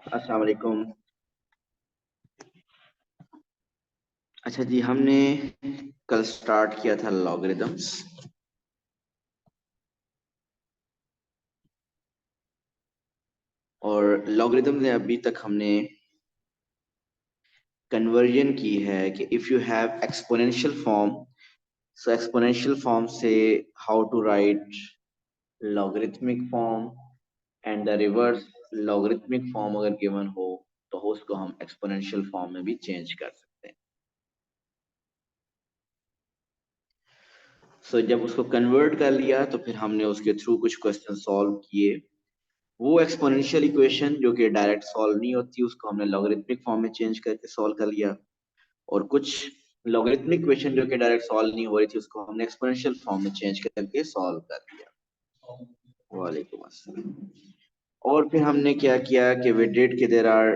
अस्सलाम वालेकुम। अच्छा जी, हमने कल स्टार्ट किया था लॉगरिदम्स और लॉगरिदम में अभी तक हमने कन्वर्जन की है कि if you have exponential form, so exponential form से how to write logarithmic form and the reverse logarithmic form अगर गिवन हो तो उसको हम एक्सपोनेंशियल फॉर्म में भी चेंज कर सकते हैं। सो जब उसको कन्वर्ट कर लिया तो फिर हमने उसके थ्रू कुछ क्वेश्चन सॉल्व किए। वो एक्सपोनेंशियल इक्वेशन जो कि डायरेक्ट सॉल्व नहीं होती उसको हमने लॉगरिथमिक फॉर्म में चेंज करके सॉल्व कर लिया, और कुछ लॉगरिथमिक इक्वेशन जो कि डायरेक्ट सॉल्व नहीं हो रही थी उसको हमने एक्सपोनेंशियल फॉर्म में चेंज करके सॉल्व कर लिया। वालेकुम अस्सलाम। और फिर हमने क्या किया कि वी डिड कि there are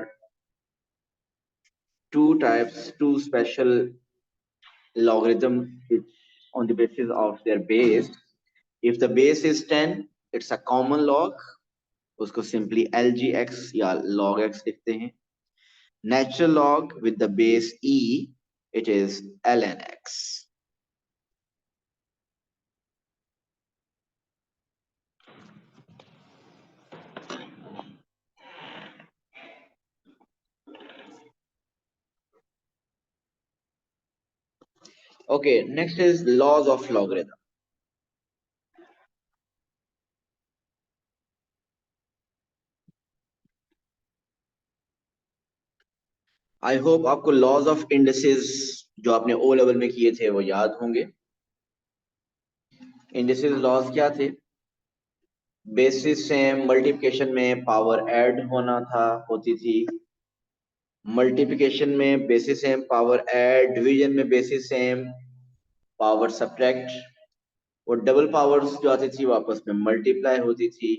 two special logarithm on the basis of their base. If the base is 10, it's a common log, उसको simply lgx या log x लिखते हैं। Natural log with the base e, it is ln x. Okay, next is laws of logarithm. I hope आपको laws of indices जो आपने O level में किए थे वो याद होंगे। Indices laws क्या थे? बेसिस से मल्टीप्लिकेशन में पावर ऐड होती थी, मल्टीप्लिकेशन में basis same power add, division में बेसिस सेम पावर सब्ट्रैक्ट, और डबल पावर्स जो आती थी वापस में मल्टीप्लाई होती थी।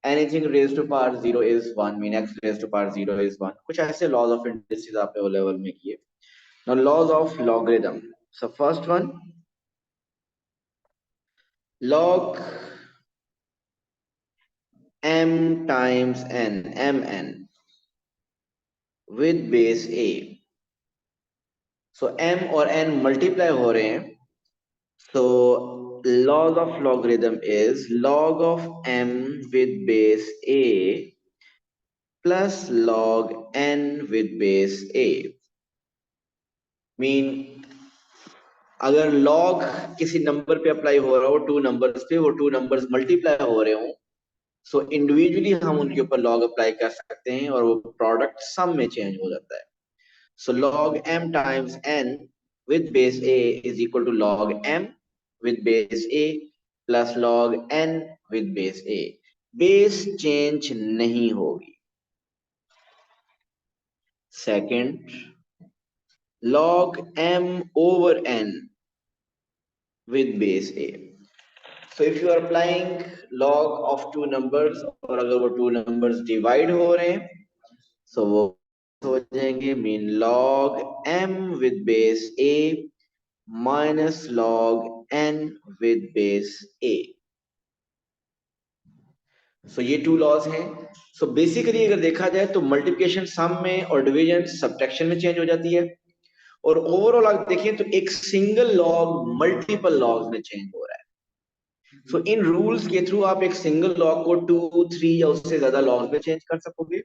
Anything raise to power 0 is 1 mean x raise to power 0 is 1। कुछ ऐसे लॉज ऑफ इंडिसेस आपने वो लेवल में किए। Now laws of logarithm, so first one, log m times n, mn with base a। So m और n multiply हो रहे हैं, so log of logarithm is log of m with base a plus log n with base a। Mean अगर log किसी number पे apply हो रहा हो, टू नंबर्स पे, वो टू नंबर्स मल्टीप्लाई हो रहे हो, सो इंडिविजुअली हम उनके ऊपर log अप्लाई कर सकते हैं और वो प्रोडक्ट सम में चेंज हो जाता है। सो log m times n with base a is equal to log m with base a plus log n with base a। Base change नहीं होगी। Second, log m over n with base a। so if you are applying log of two numbers और अगर वो two numbers divide हो रहे हैं so वो हो जाएंगे, mean log m with base a minus log n with base a। सो ये टू लॉज हैं। सो बेसिकली अगर देखा जाए तो मल्टीप्लिकेशन सम में और डिवीजन सब्ट्रैक्शन में चेंज हो जाती है, और ओवरऑल अगर देखें तो एक सिंगल लॉग मल्टीपल लॉग्स में चेंज हो रहा है। सो इन रूल्स के थ्रू आप एक सिंगल लॉग को 2, 3 या उससे ज्यादा लॉग्स में चेंज कर सकोगे,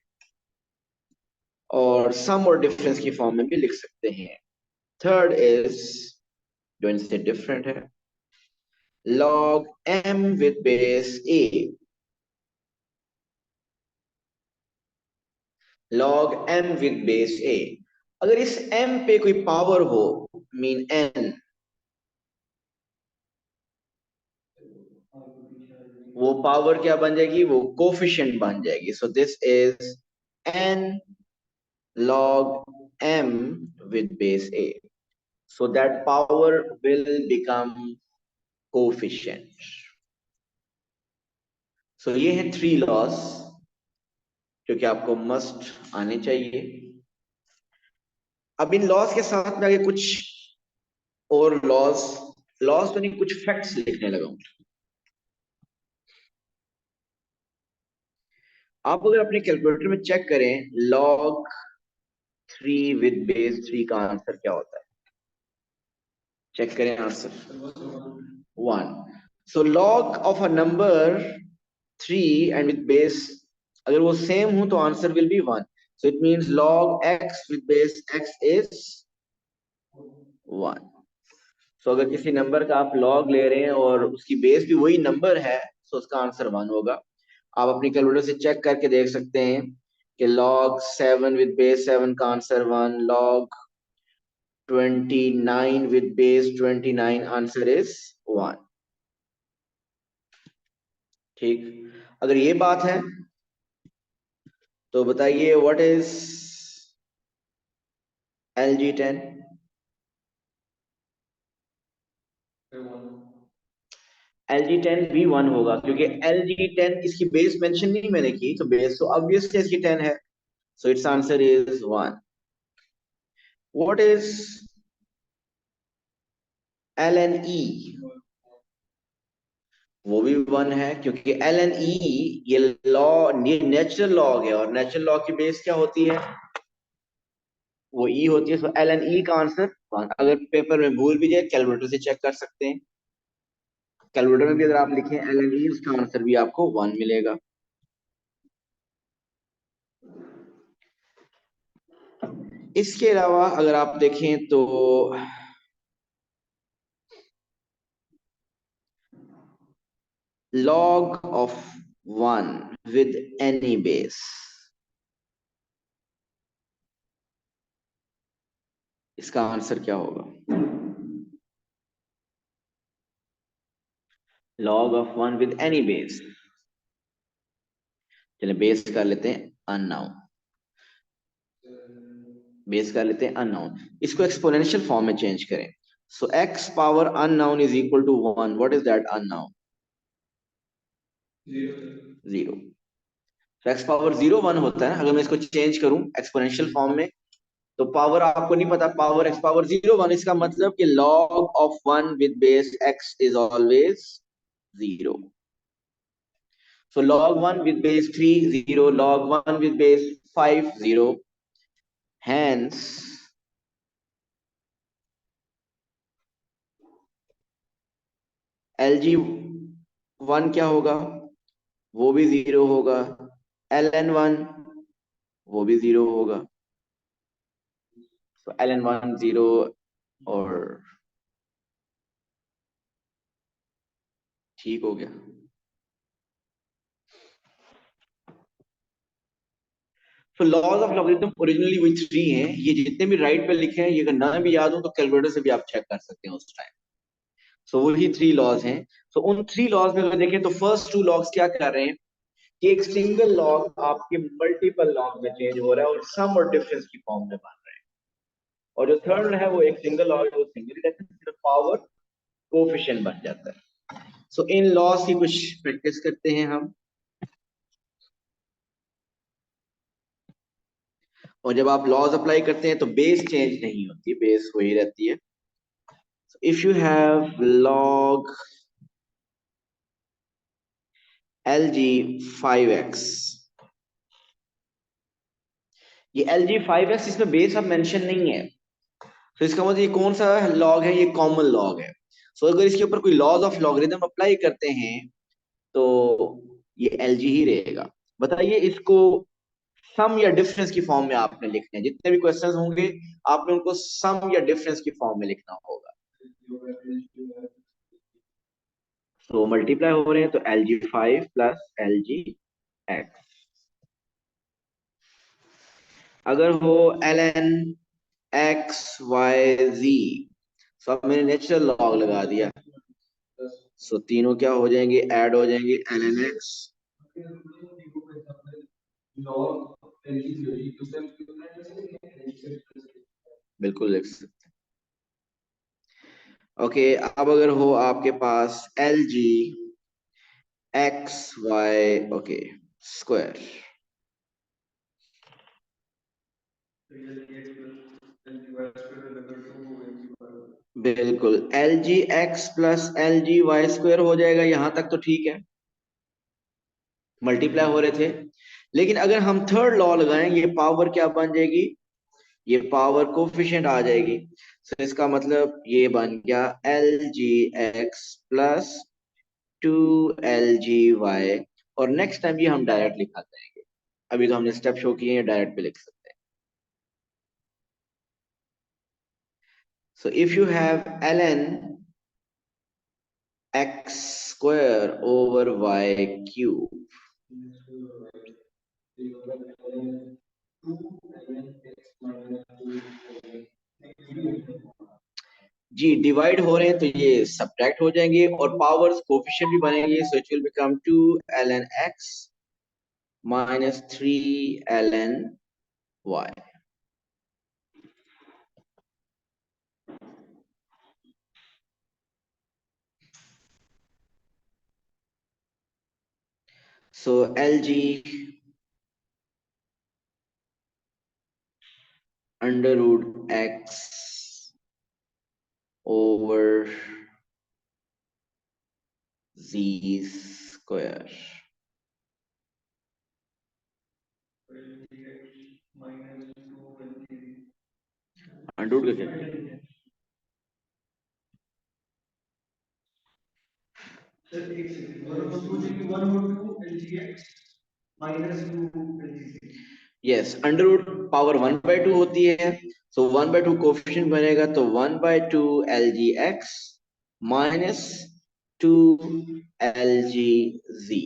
और सम और डिफरेंस की फॉर्म में भी लिख सकते हैं। थर्ड इज जो इनसे डिफरेंट है, log m with base a, log m with base a। अगर इस m पे कोई पावर हो, मीन n, वो पावर क्या बन जाएगी, वो कोफिशिएंट बन जाएगी। सो this is n log m with base a, so that power will become coefficient। सो ये है थ्री लॉस जो कि आपको मस्ट आने चाहिए। अब इन लॉस के साथ में आगे कुछ और लॉस, लॉस तो नहीं, कुछ फैक्ट्स लिखने लगा हूं। आप अगर अपने कैलकुलेटर में चेक करें log 3 विद बेस 3 का आंसर क्या होता है, चेक करें answer 1। So log of a number 3 and with base अगर वो सेम हो तो answer will be 1। So it means log x with base x is 1। सो अगर किसी नंबर का आप लॉग ले रहे हैं और उसकी बेस भी वही नंबर है तो उसका आंसर 1 होगा। आप अपनी कैलकुलेटर से चेक करके देख सकते हैं कि log 7 विद बेस 7 का answer 1, log 29 with base 29 answer is 1। ठीक, अगर ये बात है तो बताइए व्हाट इज LG10। LG10 भी 1 होगा क्योंकि LG10 इसकी बेस मेंशन नहीं मैंने की, तो बेस तो ऑब्वियसली इसकी 10 है, so it's answer is 1। What is LNE, वो भी 1 है क्योंकि LNE ये लॉ नेचुरल लॉग है और नेचुरल लॉग की बेस क्या होती है, वो ई होती है। सो LNE का आंसर 1। अगर पेपर में भूल भी जाए कैलकुलेटर से चेक कर सकते हैं, कैलकुलेटर में भी अगर आप लिखें LNE उसका आंसर भी आपको 1 मिलेगा। इसके अलावा अगर आप देखें तो log of 1 with any base, इसका आंसर क्या होगा, log of 1 with any base। चलिए बेस कर लेते हैं अननाउन, बेस कर लेते हैं अननाउन, इसको एक्सपोनेंशियल फॉर्म में चेंज करें। So x power unknown is equal to 1। What is that unknown, 0। तो x पावर 1 होता है ना, अगर मैं इसको चेंज करूं एक्सपोनेंशियल फॉर्म में तो पावर आपको नहीं पता, पावर x पावर 1, इसका मतलब कि log of 1 with base x is always 0। So log 1 with base 3 0, log 1 with base 5 0, hence LG1 क्या होगा, वो भी 0 होगा, LN1 वो भी 0 होगा। तो LN1 0 और ठीक हो गया। तो लॉज ऑफ लॉगरिथम ओरिजिनली वही 3 हैं, ये जितने भी राइट पे लिखे हैं ये अगर ना भी याद हो तो कैलकुलेटर से भी आप चेक कर सकते हैं उस टाइम। सो वही 3 लॉज हैं। सो उन 3 लॉज में अगर देखें तो फर्स्ट 2 लॉज क्या कर रहे हैं कि एक सिंगल लॉग आपके मल्टीपल लॉग में चेंज हो रहा है और सम और डिफरेंस की फॉर्म में बन रहे हैं, और जो थर्ड है वो एक सिंगल लॉग है, वो सिंगल सिर्फ पावर कोफिशिएंट बन जाता है। सो इन लॉज की कुछ प्रैक्टिस करते हैं हम, और जब आप लॉज अप्लाई करते हैं तो बेस चेंज नहीं होती, बेस वही रहती है। If you have log LG5x, ये LG5x इसमें बेस अब मेंशन नहीं है, तो इसका मतलब ये कौन सा लॉग है, ये कॉमन लॉग है। सो अगर इसके ऊपर कोई लॉज ऑफ लॉगरिथम अप्लाई करते हैं तो ये LG ही रहेगा। बताइए इसको सम या डिफरेंस की फॉर्म में आपने लिखना है, जितने भी क्वेश्चंस होंगे आपने उनको सम या डिफरेंस की फॉर्म में लिखना होगा। तो मल्टीप्लाई हो रहे हैं तो LG5 प्लस LG x। अगर हो LN XYZ, तो अब मैंने नेचुरल लॉग लगा दिया, सो तीनों क्या हो जाएंगे, ऐड हो जाएंगे, LNX बिल्कुल लिख सकते हैं। ओके, अब अगर हो आपके पास LG XY ओके स्क्वायर, बिल्कुल LG x plus LG y square हो जाएगा, यहां तक तो ठीक है, मल्टीप्लाई हो रहे थे। लेकिन अगर हम थर्ड लॉ लगाएं, ये पावर क्या बन जाएगी, ये पावर कोफिशिएंट आ जाएगी। तो इसका मतलब ये बन गया L G x plus 2 LGY। और नेक्स्ट टाइम ये हम डायरेक्ट लिखा जाएंगे, अभी तो हमने स्टेप शो किए हैं, डायरेक्ट पे लिख सकते हैं। So if you have ln x square over y cube, जी डिवाइड हो रहे हैं तो ये सब्ट्रैक्ट हो जाएंगे और पावर्स कोफिशिएंट भी बनेंगे, so it will become 2 ln x minus 3 ln y। So lg under root x over z square, under root का क्या, यस अंडर रूट पावर 1/2 होती है। सो 1/2 कोफिशिएंट बनेगा तो 1/2 LGX माइनस 2 LGZ।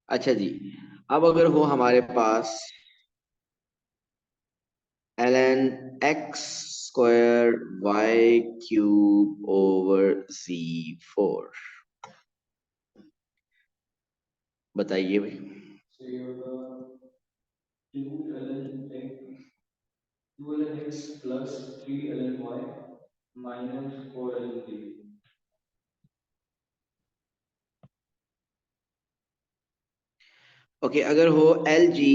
अच्छा जी, अब अगर हो हमारे पास ln x square y cube over z4, बताइए भाई। ओके, अगर हो L G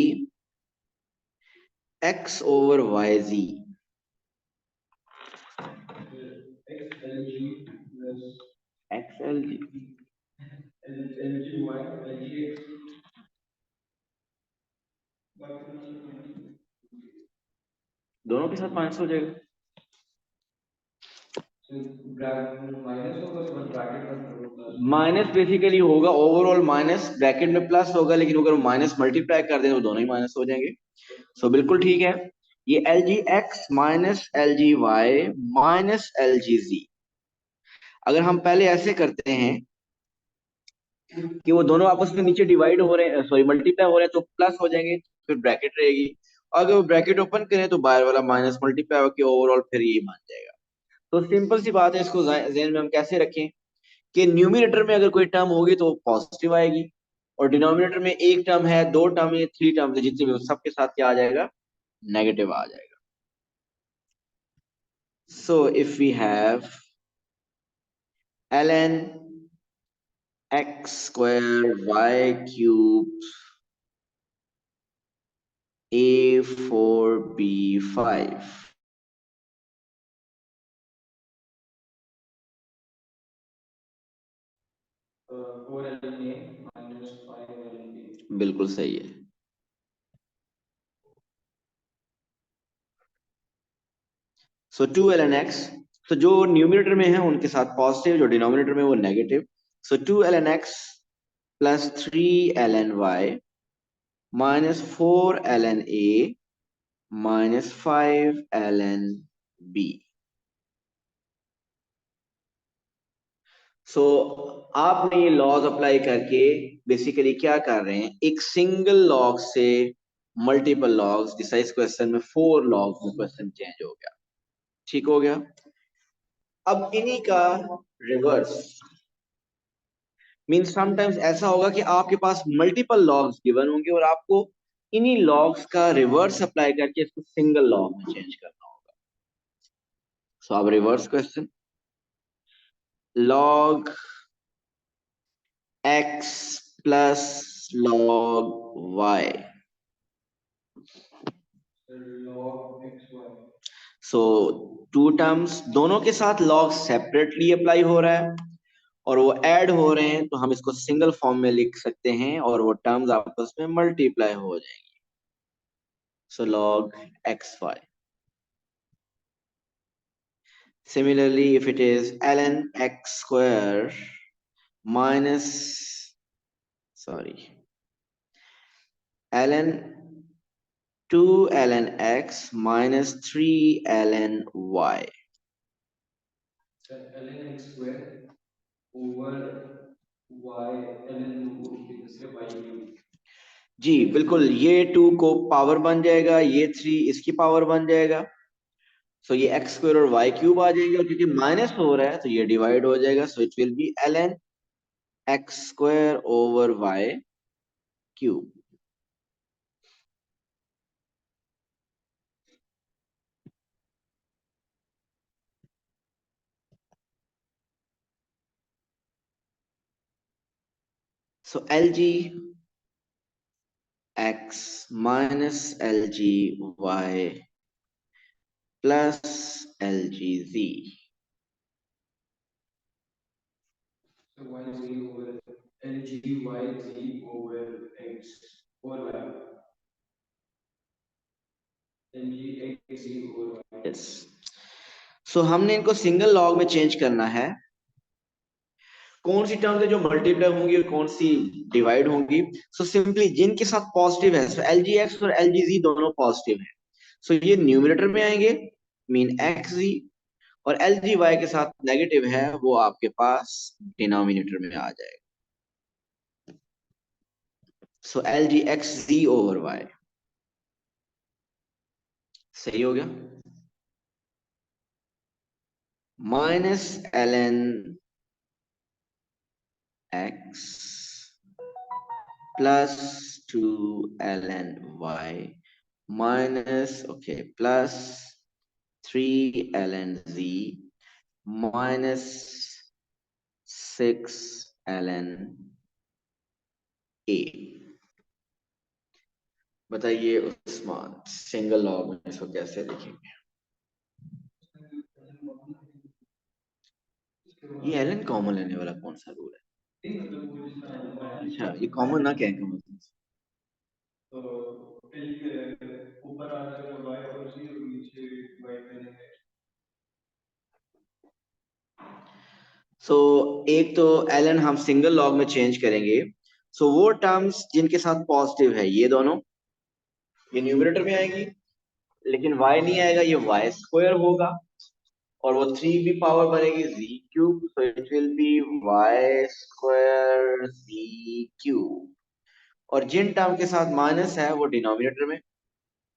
X over Y G, X L G दोनों के साथ माइनस हो जाएगा। माइनस बेसिकली होगा ओवरऑल माइनस, ब्रैकेट में प्लस होगा, लेकिन अगर माइनस मल्टीप्लाई कर दें तो दोनों ही माइनस हो जाएंगे। सो बिल्कुल ठीक है। ये L G x minus L G Y minus L G G, अगर हम पहले ऐसे करते हैं कि वो दोनों आपस में नीचे डिवाइड हो रहे हैं, सॉरी मल्टीप्लाई हो रहे हैं, तो प्लस हो जाएंगे, फिर ब्रैकेट रहेगी। और अगर वो ब्रैकेट ओपन करें तो बाहर वाला माइनस मल्टीप्लाई होकर ओवरऑल फिर यही मान जाएगा। तो सिंपल सी बात है, इसको ज़हन में हम कैसे रखें कि न्यूमिनेटर में अगर कोई टर्म होगी तो पॉजिटिव आएगी, और डिनोमिनेटर में एक टर्म है, दो टर्म है, थ्री टर्म है, जितने भी सबके साथ क्या आ जाएगा, नेगेटिव आ जाएगा। So if we have ln x square y cube A4B5, बिल्कुल सही है। सो 2 ln x, तो जो न्यूमिनेटर में है उनके साथ पॉजिटिव, जो डिनोमिनेटर में वो negative. So 2 ln x plus 3 ln y minus 4 ln a minus 5 ln b। सो आपने ये लॉज अप्लाई करके बेसिकली क्या कर रहे हैं, एक सिंगल लॉग से मल्टीपल लॉग्स, जैसा इस क्वेश्चन में 4 लॉग्स में क्वेश्चन चेंज हो गया, ठीक हो गया। अब इन्हीं का रिवर्स मीन्स समटाइम्स ऐसा होगा कि आपके पास मल्टीपल लॉग्स गिवन होंगे और आपको इन्हीं लॉग्स का रिवर्स अप्लाई करके इसको सिंगल लॉग में चेंज करना होगा। सो अब reverse question, log x plus log y. So two terms दोनों के साथ log सेपरेटली अप्लाई हो रहा है और वो ऐड हो रहे हैं, तो हम इसको सिंगल फॉर्म में लिख सकते हैं और वो टर्म्स आपस में मल्टीप्लाई हो जाएंगे. सो log xy. Similarly, if it is ln x square minus, sorry, ln 2 ln x minus 3 ln y. ln x square over y ln 2 y cube. जी बिल्कुल, ये 2 को पावर बन जाएगा, ये 3 इसकी पावर बन जाएगा. सो ये एक्स स्क्वायर और वाई क्यूब आ जाएगा, और क्योंकि माइनस हो रहा है तो ये डिवाइड हो जाएगा. So it will be ln x square over y cube. So lg x minus lg y plus lg z. So 1 is g over lg y z over x over y. lg x z over y. Yes. सो हमने इनको single log में change करना है. कौन सी terms है जो multiply होंगी और कौन सी डिवाइड होंगी? सो सिंपली जिनके साथ पॉजिटिव है, सो LGX और LGZ दोनों पॉजिटिव है, सो ये न्यूमरेटर में आएंगे, मीन XZ. और LGY के साथ नेगेटिव है, वो आपके पास डिनोमिनेटर में आ जाएगा. सो LGXZ ओवर Y. सही हो गया. Minus ln x plus 2 ln y minus, okay, plus 3 ln z minus 6 ln a. बताइए उस्मान, सिंगल लॉग में इसको कैसे लिखेंगे? ये ln कॉमन लेने वाला कौन सा रूल है? अच्छा, ये कॉमन ना क्या है कॉमन? तो ऊपर आ जाएगा y और z और नीचे y करेंगे. सो एक तो ln हम सिंगल लॉग में चेंज करेंगे. सो वो टर्म्स जिनके साथ पॉजिटिव है, ये दोनों ये न्यूमरेटर में आएंगी, लेकिन y नहीं आएगा, ये y स्क्वायर होगा और वो 3 भी पावर बनेगी z cube. So it will B y square z cube. और जिन टर्म के साथ माइनस है वो डिनोमिनेटर में.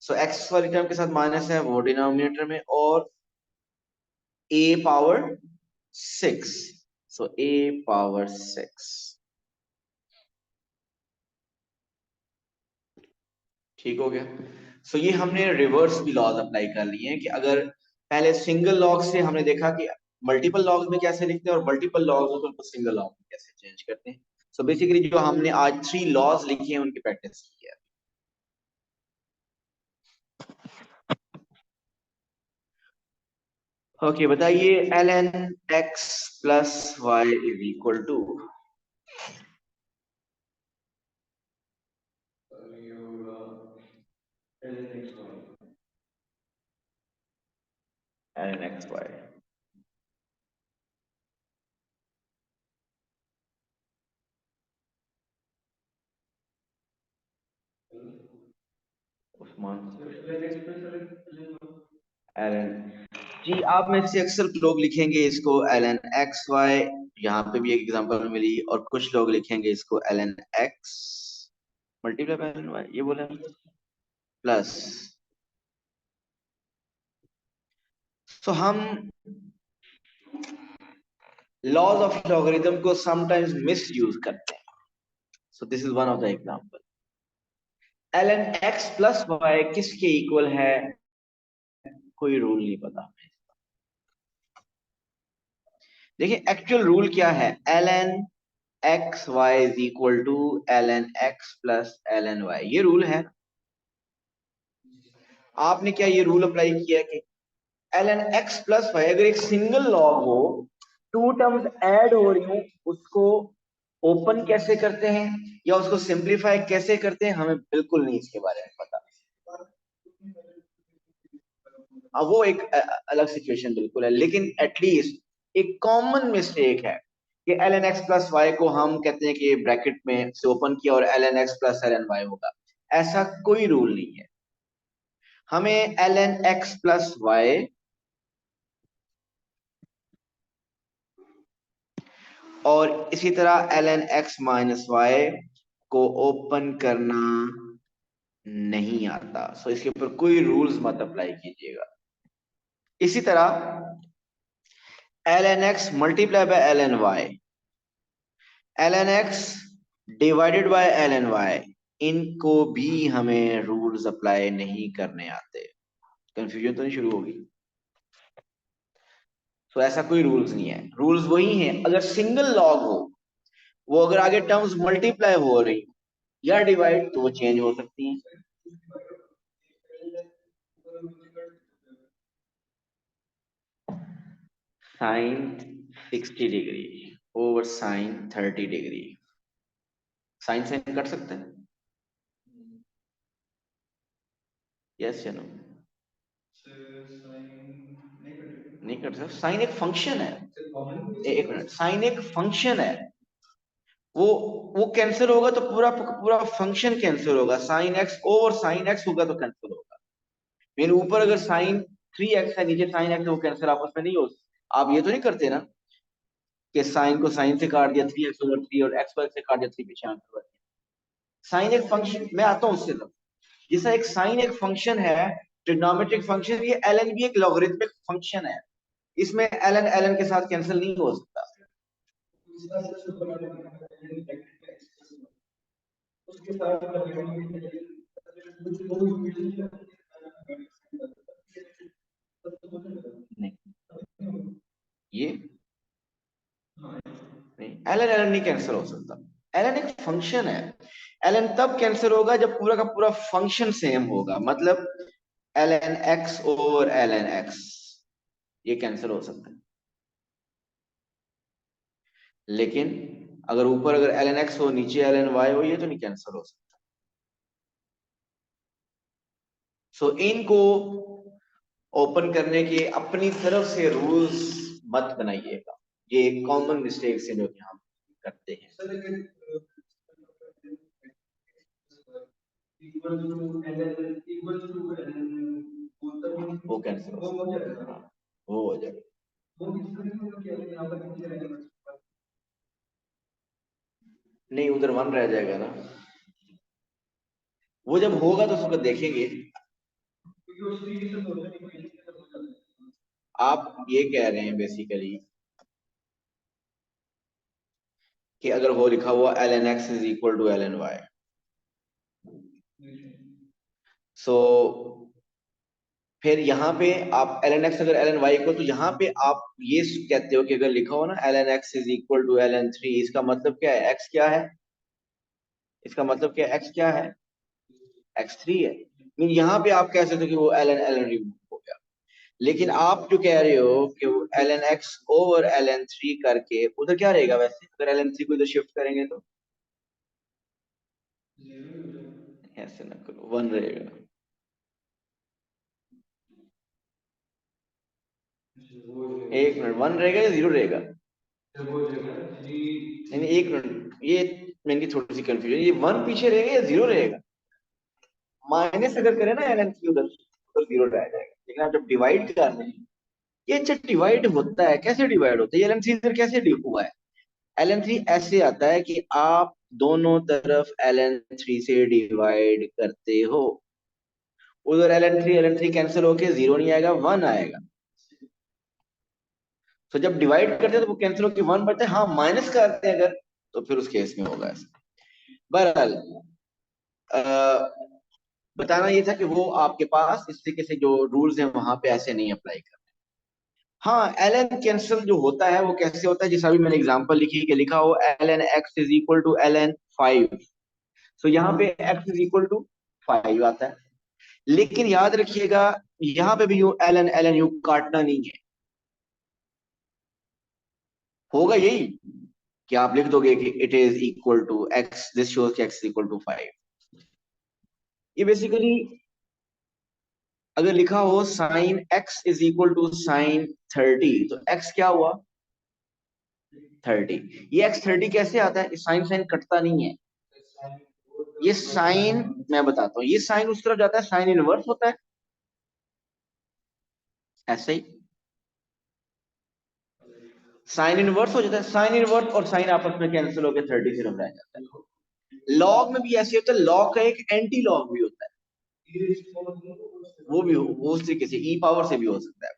सो x वाली टर्म के साथ माइनस है वो डिनोमिनेटर में, और a power 6. So a power 6. ठीक हो गया. सो ये हमने रिवर्स भी लॉज अप्लाई कर लिए हैं कि अगर पहले सिंगल लॉग से हमने देखा कि मल्टीपल लॉग्स में कैसे लिखते हैं और मल्टीपल लॉग्स हो तो उनको सिंगल लॉग में कैसे चेंज करते हैं. सो बेसिकली जो हमने आज 3 लॉज लिखे हैं उनकी प्रैक्टिस की है. ओके, बताइए ln x plus y is equal to ln x y. Usman ln, ji आप में से अक्सर लोग लिखेंगे इसको ln एक्स वाई. यहाँ पे भी एक एग्जांपल मिली. और कुछ लोग लिखेंगे इसको ln x multiply by ln y, ये बोला प्लस. तो हम लॉज ऑफ लॉगरिथम को समटाइम्स मिस यूज करते हैं. So this is one of the example. ln x plus y किसके इक्वल है? कोई रूल नहीं पता. देखिए एक्चुअल रूल क्या है. ln x y is equal to L N x plus L N y, ये रूल है। आपने क्या ये रूल अप्लाई किया कि L N x plus y, अगर एक सिंगल लॉग हो, टू टर्म्स ऐड हो रही हूं, उसको ओपन कैसे करते हैं या उसको सिंप्लीफाई कैसे करते हैं, हमें बिल्कुल नहीं इसके बारे में पता। अब वो एक अलग सिचुएशन बिल्कुल है, लेकिन एटलीस्ट एक कॉमन मिस्टेक है कि L N x plus y को हम कहते हैं कि ब्रैकेट में से ओपन किया और L N x plus L N y होगा। ऐसा कोई रूल नहीं है। हमें L N x plus y और इसी तरह L N x minus y को ओपन करना नहीं आता, सो इसके ऊपर कोई रूल्स मत अप्लाई कीजिएगा। इसी तरह L N x multiply by L N y, L N x divided by L N y, इनको भी हमें रूल्स अप्लाई नहीं करने आते। कंफ्यूजन तो नहीं शुरू होगी? तो ऐसा कोई रूल्स नहीं है। रूल्स वही हैं, अगर सिंगल लॉग हो, वो अगर आगे टर्म्स मल्टीप्लाई हो रही या डिवाइड, तो वो चेंज हो सकती हैं। Sine 60 degree over sine 30 degree, sine sine cut सकते हैं? यस या नो? नहीं कट सकते। साइन एक फंक्शन है। एक मिनट, साइन एक फंक्शन है। वो वो कैंसिल होगा तो पूरा पूरा फंक्शन कैंसिल होगा। Sine x over sine x होगा तो कैंसिल होगा। मेरे ऊपर अगर साइन 3x है, नीचे साइन एक्स है, वो कैंसिल आपस में नहीं हो। आप ये तो नहीं करते ना कि साइन को साइन से काट दिया 3x ओवर 3 और एक्स को एक्स से काट दिया 3 पीछे आंसर बच गया। साइन एक फंक्शन, मैं आता हूँ उससे तब। जैसा एक साइन एक फंक्शन है, ट्रिग्नोमेट्रिक फंक्शन, ये ln भी एक लॉगरिथमिक फंक्शन है। इसमें ln ln के साथ कैंसिल नहीं हो सकता। नहीं, ये नहीं, ln ln नहीं कैंसिल हो सकता। ln एक फंक्शन है। ln तब कैंसिल होगा जब पूरा का पूरा फंक्शन सेम होगा, मतलब ln x over ln x, ये कैंसिल हो सकता है। लेकिन अगर ऊपर अगर ln x हो, नीचे ln y हो, ये तो नहीं कैंसिल हो सकता। सो इनको ओपन करने के अपनी तरफ से रूल्स मत बनाइएगा। ये कॉमन मिस्टेक्स हैं जो कि हम करते हैं। वो कैंसिल हो सकता है। हाँ, वो हो जाएगा। नहीं, उधर वन रह जाएगा ना। वो जब होगा तो उसको देखेंगे। आप ये कह रहे हैं बेसिकली कि अगर वो लिखा हुआ L N x is equal to L N Y, so फिर यहाँ पे आप एल एन एक्स अगर एल एन वाई को, तो यहाँ पे आप ये कहते हो कि अगर लिखा हो ना L N x is equal to L N three, इसका मतलब क्या है? एक्स क्या है? इसका मतलब क्या, एक्स क्या है? एक्स थ्री है। मीन यहाँ पे आप कह सकते हो कि वो एल एन रिमूव हो गया। लेकिन आप जो कह रहे हो कि वो L N x over L N three करके, उधर क्या रहेगा वैसे अगर एल एन थ्री को इधर शिफ्ट करेंगे तो? ऐसे ना करो, वन रहेगा। एक मिनट, वन रहेगा या जीरो रहेगा? नहीं नहीं, एक मिनट, ये मेरी थोड़ी सी कंफ्यूजन, ये वन पीछे रहेगा या जीरो रहेगा? माइनस अगर करें ना एल एन थ्री उधर, तो जीरो रह जाएगा। लेकिन आप जब डिवाइड कर रहे हैं, ये अच्छा डिवाइड होता है, कैसे डिवाइड होता है? एल एन थ्री इधर कैसे हुआ है? एल एन थ्री ऐसे आता है कि आप दोनों तरफ एल एन थ्री से डिवाइड करते हो। उधर एल एन थ्री कैंसिल होके जीरो नहीं आएगा, वन आएगा। तो जब डिवाइड करते हैं तो वो कैंसिल होके वन बचता है। हाँ, माइनस करते हैं अगर, तो फिर उस केस में होगा ऐसा। बहरहाल, बताना ये था कि वो आपके पास इस तरीके से जो रूल्स हैं वहां पे ऐसे नहीं अप्लाई कर। हाँ, एल एन कैंसल जो होता है वो कैसे होता है, जैसा अभी मैंने एग्जांपल लिखी कि लिखा हो L N x is equal to L N 5। So यहाँ पे एक्स इज इक्वल टू 5 आता है। लेकिन याद रखिएगा यहाँ पे भी यू एल एन यू काटना नहीं है। होगा यही कि आप लिख दोगे कि it is equal to x, this shows x equal to 5। ये बेसिकली अगर लिखा हो sine x is equal to sine 30, तो एक्स क्या हुआ 30। ये एक्स 30 कैसे आता है, साइन साइन कटता नहीं है। ये साइन, मैं बताता हूँ, ये साइन उस तरफ जाता है, साइन इनवर्स होता है ऐसे ही, साइन इनवर्स हो जाता है, साइन इनवर्स और साइन आपस में कैंसिल होकर 30 सिर्फ रह जाता है। लॉग में भी ऐसे होता है, लॉग का एक एंटी लॉग भी होता है, वो भी वो उस तरीके से ई पावर से भी हो सकता है।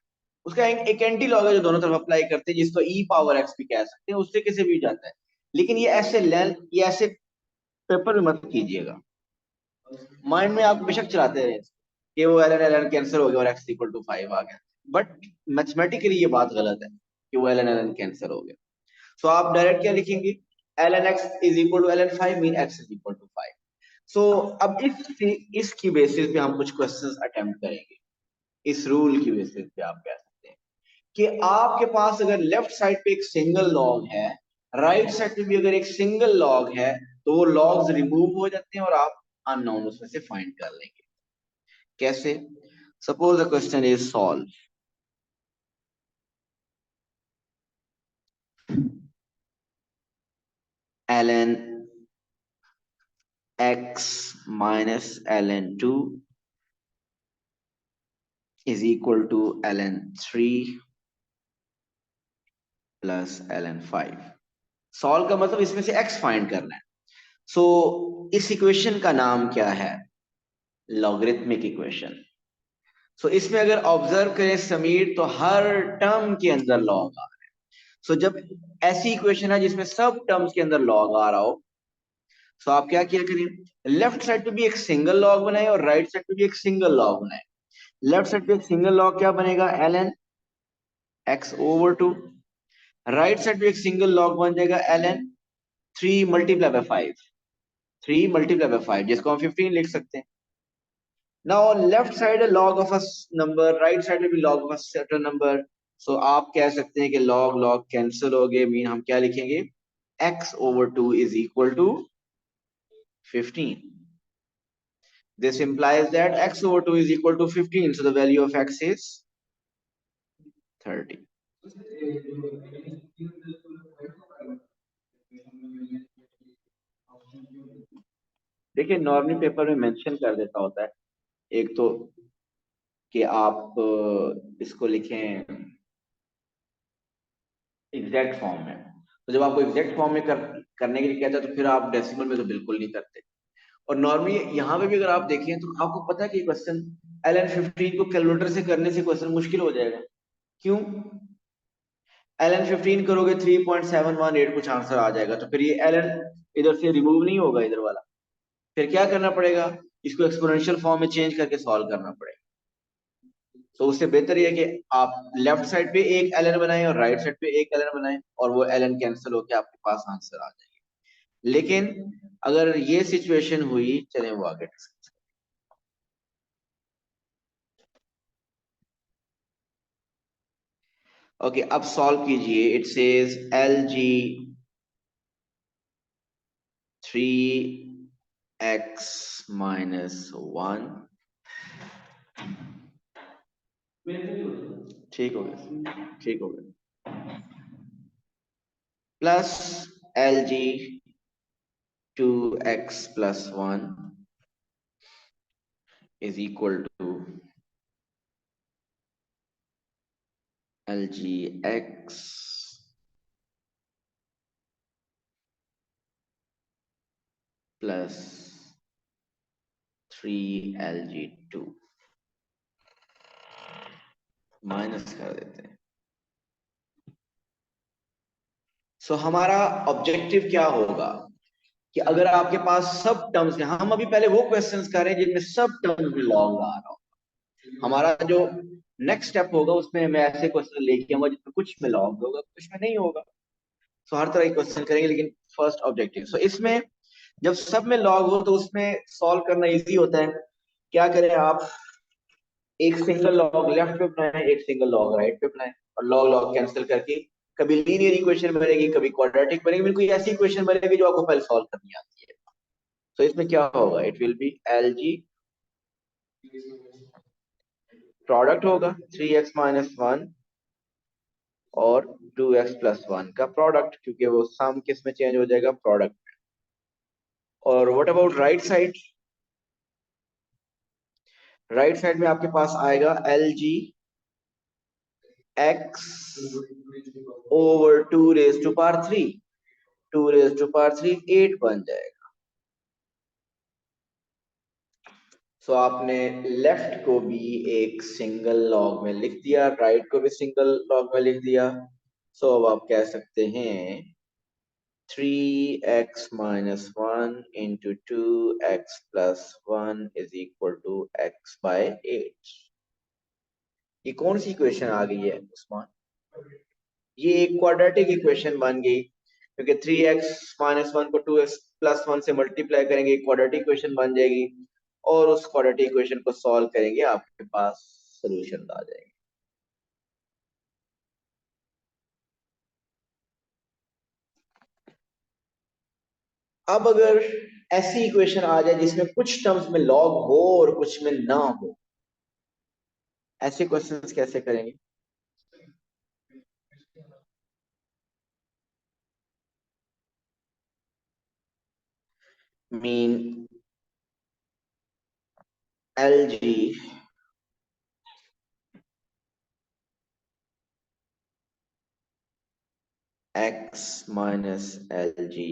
उसका एक एंटी लॉग है जो दोनों तरफ अप्लाई करते हैं, जिसको ई पावर एक्स भी कह सकते हैं, उस तरीके से भी जाता है। लेकिन ये ऐसे लेंथ, ये ऐसे पेपर में मत कीजिएगा, माइंड में आप बेशक चलाते रहे कि वो एल एन कैंसिल हो गया और एक्स इक्वल टू 5 आ गया, बट मैथमेटिकली ये बात गलत है कि वो एल एन कैंसिल हो गया। सो आप डायरेक्ट क्या लिखेंगे, L N x is equal to L N 5 mean x is equal to 5। So अब इसकी बेसिस पे हम कुछ क्वेश्चंस अटेम्प्ट करेंगे, इस रूल की बेसिस पे आप कह सकते हैं कि आपके पास अगर लेफ्ट साइड पे एक सिंगल लॉग है, राइट साइड पे भी अगर एक सिंगल लॉग है, तो वो लॉग्स रिमूव हो जाते हैं और आप अननोन उसमें से फाइंड कर लेंगे। कैसे? Suppose the question is solve ln x minus ln 2 is equal to ln 3 plus ln 5। Solve का मतलब इसमें से x फाइंड करना है। सो इस इक्वेशन का नाम क्या है, लॉगरिथमिक इक्वेशन। सो इसमें अगर ऑब्जर्व करें समीर, तो हर टर्म के अंदर लॉग आ रहा है। सो जब ऐसी इक्वेशन है जिसमें सब टर्म्स के अंदर लॉग आ रहा हो, सो आप क्या किया करिए, लेफ्ट साइड पे भी एक सिंगल लॉग बनाए और राइट साइड पे भी एक सिंगल लॉग बनाए। लेफ्ट साइड पे एक सिंगल लॉग क्या बनेगा, L N x over 2। Right side पे एक सिंगल लॉग बन जाएगा एल एन 3 × 5, 3 × 5 जिसको हम 15 लिख सकते हैं। नाउ लेफ्ट साइड है log of a number, right side में भी log of a certain number. So आप कह सकते हैं कि लॉग लॉग कैंसिल हो गए, मीन हम क्या लिखेंगे, x over 2 is equal to 15। This implies that x over 2 is equal to 15, so the value of x is 30। देखिए नॉर्मली पेपर में मेंशन कर देता होता है, एक तो कि आप इसको लिखें एग्जैक्ट फॉर्म में। तो जब आपको एग्जैक्ट फॉर्म में करने के लिए कहता है तो फिर आप डेसिमल में तो बिल्कुल नहीं करते। और नॉर्मली यहाँ पे भी अगर आप देखें तो आपको पता है कि क्वेश्चन एल एन 15 को कैलकुलेटर से करने से क्वेश्चन मुश्किल हो जाएगा। क्यों? एल एन 15 करोगे 3.718 कुछ आंसर आ जाएगा, तो फिर ये एल एन इधर से रिमूव नहीं होगा इधर वाला, फिर क्या करना पड़ेगा, इसको एक्सपोनेंशियल फॉर्म में चेंज करके सॉल्व करना पड़ेगा। तो उससे बेहतर ये है कि आप लेफ्ट साइड पे एक एल एन बनाएं और राइट साइड पे एक एल एन बनाएं, और वो एल एन कैंसिल होकर आपके पास आंसर आ जाएगी। लेकिन अगर ये सिचुएशन हुई, चले वो आगे डिस्कस। ओके अब सॉल्व कीजिए। It says L G 3x-1 ठीक हो गया, ठीक हो गया, plus L G 2x+1 is equal to L G x plus 3 LG 2 minus कर देते हैं। सो हमारा ऑब्जेक्टिव क्या होगा कि अगर आपके पास सब टर्म्स हैं, हम अभी पहले वो क्वेश्चंस कर रहे हैं जिनमें सब टर्म्स में लॉग आ रहा हो। हमारा जो नेक्स्ट स्टेप होगा उसमें मैं ऐसे क्वेश्चन लेके आऊंगा जिसमें कुछ में लॉग होगा कुछ में नहीं होगा। सो हर तरह के क्वेश्चन करेंगे, लेकिन फर्स्ट ऑब्जेक्टिव। सो इसमें जब सब में लॉग हो तो उसमें सॉल्व करना इजी होता है। क्या करें आप, एक सिंगल लॉग लेफ्ट पे बनाए, एक सिंगल लॉग राइट पे बनाए, और लॉग लॉग कैंसिल करके कभी लीनियर इक्वेशन बनेगी, कभी क्वाड्रेटिक बनेगी, बिल्कुल ऐसी इक्वेशन बनेगी जो आपको पहले सॉल्व करनी आती है। तो इसमें क्या होगा, it will B L G, product होगा 3x - 1 और 2x+1 का प्रोडक्ट, क्योंकि वो सम किस में चेंज हो जाएगा, प्रोडक्ट। और what about right side, right side में आपके पास आएगा L G X over 2 raised to power 3, 2 raised to power 3 8 बन जाएगा। सो आपने लेफ्ट को भी एक सिंगल लॉग में लिख दिया, राइट को भी सिंगल लॉग में लिख दिया। सो अब आप कह सकते हैं 3x - 1 into 2x+1 is equal to x/8। ये कौन सी इक्वेशन आ गई है उस्मान? ये एक क्वाड्रेटिक इक्वेशन बन गई, क्योंकि 3x - 1 को 2x+1 से मल्टीप्लाई करेंगे, क्वाड्रेटिक इक्वेशन बन जाएगी, और उस क्वाड्रेटिक इक्वेशन को सॉल्व करेंगे आपके पास सोल्यूशन आ जाएंगे। अब अगर ऐसी इक्वेशन आ जाए जिसमें कुछ टर्म्स में लॉग हो और कुछ में ना हो, ऐसे क्वेश्चंस कैसे करेंगे? Mean L G x minus L G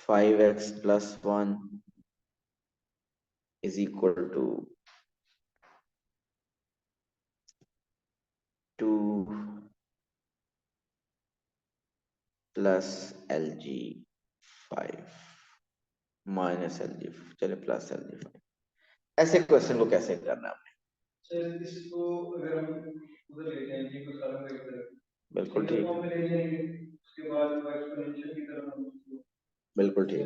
5x+1 is equal to 2 plus L G 5 minus L जी, चले प्लस एल जी 5। ऐसे क्वेश्चन को कैसे करना है हमने? सर इसको अगर हम उधर ले जाएंगे तो सारा इधर, बिल्कुल ठीक है, ले जाएंगे उसके बाद एक्सपोनेंशियल की तरफ हम उसको, बिल्कुल ठीक है।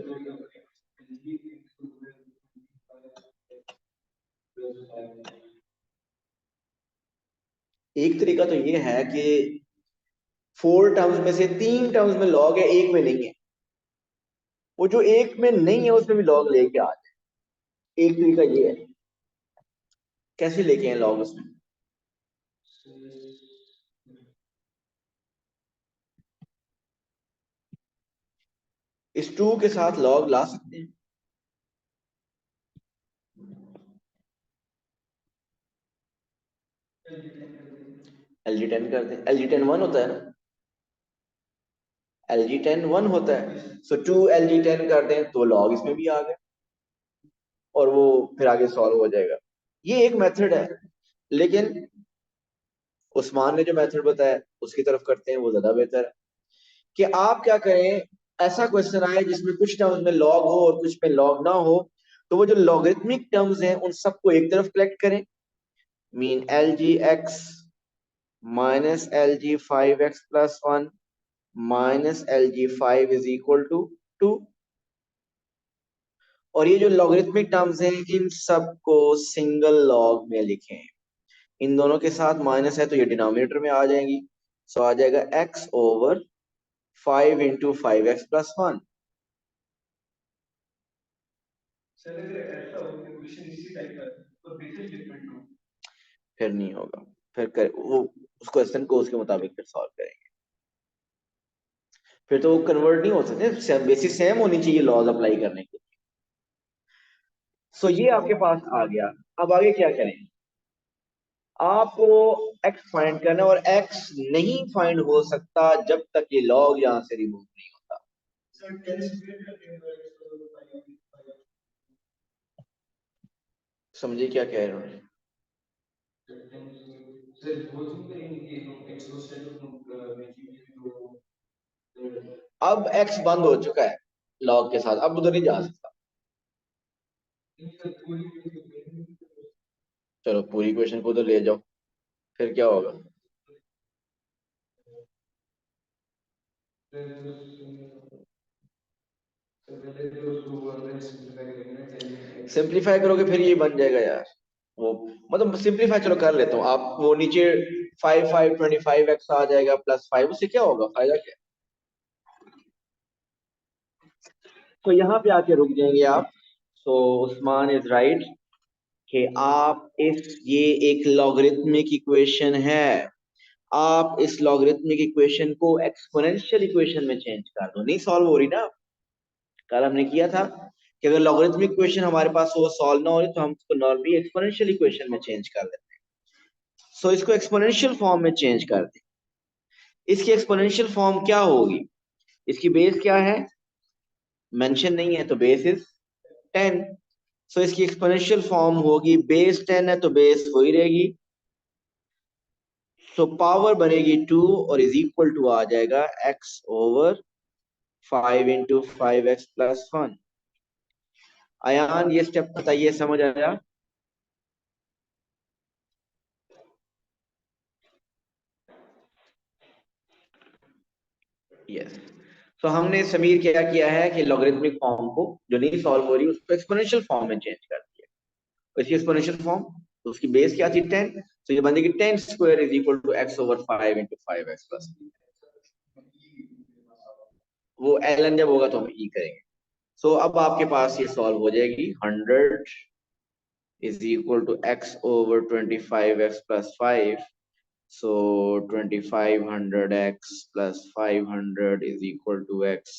एक तरीका तो ये है कि 4 टर्म्स में से 3 टर्म्स में लॉग है, एक में नहीं है, वो जो एक में नहीं है उसमें भी लॉग लेके आ जाए। एक तरीका ये है। कैसे लेके हैं लॉग उसमें? इस 2 के साथ लॉग ला सकते हैं। LG10 कर दें, LG10 1 होता है ना, LG10 1 होता है। सो 2 LG10 कर दें तो लॉग इसमें भी आ गए, और वो फिर आगे सॉल्व हो जाएगा। ये एक मेथड है, लेकिन उस्मान ने जो मेथड बताया उसकी तरफ करते हैं, वो ज्यादा बेहतर है। कि आप क्या करें, ऐसा क्वेश्चन आए जिसमें कुछ टर्म्स में लॉग हो और कुछ में लॉग ना हो, तो वो जो लॉगरिथमिक टर्म्स हैं उन सबको एक तरफ कलेक्ट करें। Mean L G x minus L G 5x+1 minus L G 5 is equal to 2। और ये जो लॉगरिथमिक टर्म्स हैं इन सबको सिंगल लॉग में लिखें। इन दोनों के साथ माइनस है तो ये डिनोमिनेटर में आ जाएंगी। सो आ जाएगा x/5 × 5x+1। सर अगर ऐसा हो कि क्वेश्चन इसी टाइप का है तो बेसिस डिफरेंट हो, फिर नहीं होगा। फिर कर वो उस क्वेश्चन को उसके मुताबिक फिर सॉल्व करेंगे। फिर तो वो कन्वर्ट नहीं हो सकते, बेसिस सेम होनी चाहिए लॉज अप्लाई करने के। सो ये आपके पास आ गया। अब आगे क्या करें, आपको x फाइंड करना है, और x नहीं फाइंड हो सकता जब तक ये लॉग यहां से रिमूव नहीं होता। समझे क्या कह रहे हैं? अब x बंद हो चुका है, लॉग के साथ, अब उधर नहीं जा सकता। चलो पूरी इक्वेशन को उधर ले जाओ, फिर क्या होगा? सिंप्लीफाई करोगे फिर ये बन जाएगा यार, वो मतलब सिंप्लीफाई चलो कर लेता हूँ, आप वो नीचे 5 5 25 x आ जाएगा प्लस 5, उससे क्या होगा, फायदा क्या? तो यहाँ पे आके रुक जाएंगे आप। सो उस्मान इज राइट कि आप इस ये एक लॉगरिथमिक इक्वेशन है, आप इस लॉगरिथमिक इक्वेशन को एक्सपोनेंशियल इक्वेशन में चेंज कर दो, नहीं सॉल्व हो रही ना। कल हमने किया था कि अगर लॉगरिथमिक इक्वेशन हमारे पास वो सॉल्व ना हो रही तो हम उसको नॉर्मली एक्सपोनेंशियल इक्वेशन में चेंज कर देते हैं। सो इसको एक्सपोनेंशियल फॉर्म में चेंज कर दें। इसकी एक्सपोनेंशियल फॉर्म क्या होगी? इसकी बेस क्या है? मेंशन नहीं है, तो बेस इज 10। सो इसकी एक्सपोनेंशियल फॉर्म होगी, बेस 10 है तो बेस वही रहेगी, सो पावर बनेगी 2 और इज इक्वल टू आ जाएगा x ओवर 5 × 5x + 1। अयान ये स्टेप बताइए, समझ आया? यस। तो हमने समीर क्या किया है कि लॉगरिथमिक फॉर्म को जो नहीं सॉल्व हो रही उसको एक्सपोनेंशियल फॉर्म में चेंज कर दिया। तो इसकी एक्सपोनेंशियल फॉर्म, तो उसकी बेस क्या थी 10, तो ये बनेगी 10² is equal to x over 5 × 5x+। वो ln जब होगा तो हम ई करेंगे। सो अब आपके पास ये सॉल्व हो जाएगी, 100 is equal to x over 25x + 5। So 2500x plus 500 is equal to x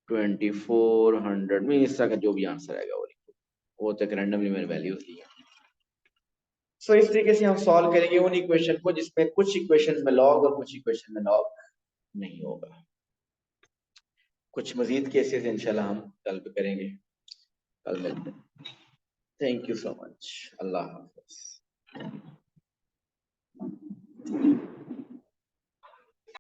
2400 में, इस तरह का जो भी आंसर आएगा वो तक रैंडमली मैंने वैल्यूज ली है। सो इस तरीके से हम सॉल्व करेंगे उन इक्वेशन को जिसमें कुछ इक्वेशन में लॉग और कुछ इक्वेशन में लॉग नहीं होगा। कुछ मजीद केसेस इंशाल्लाह हम कल पे करेंगे। कल मिलते हैं। Thank you so much. Allah Hafiz.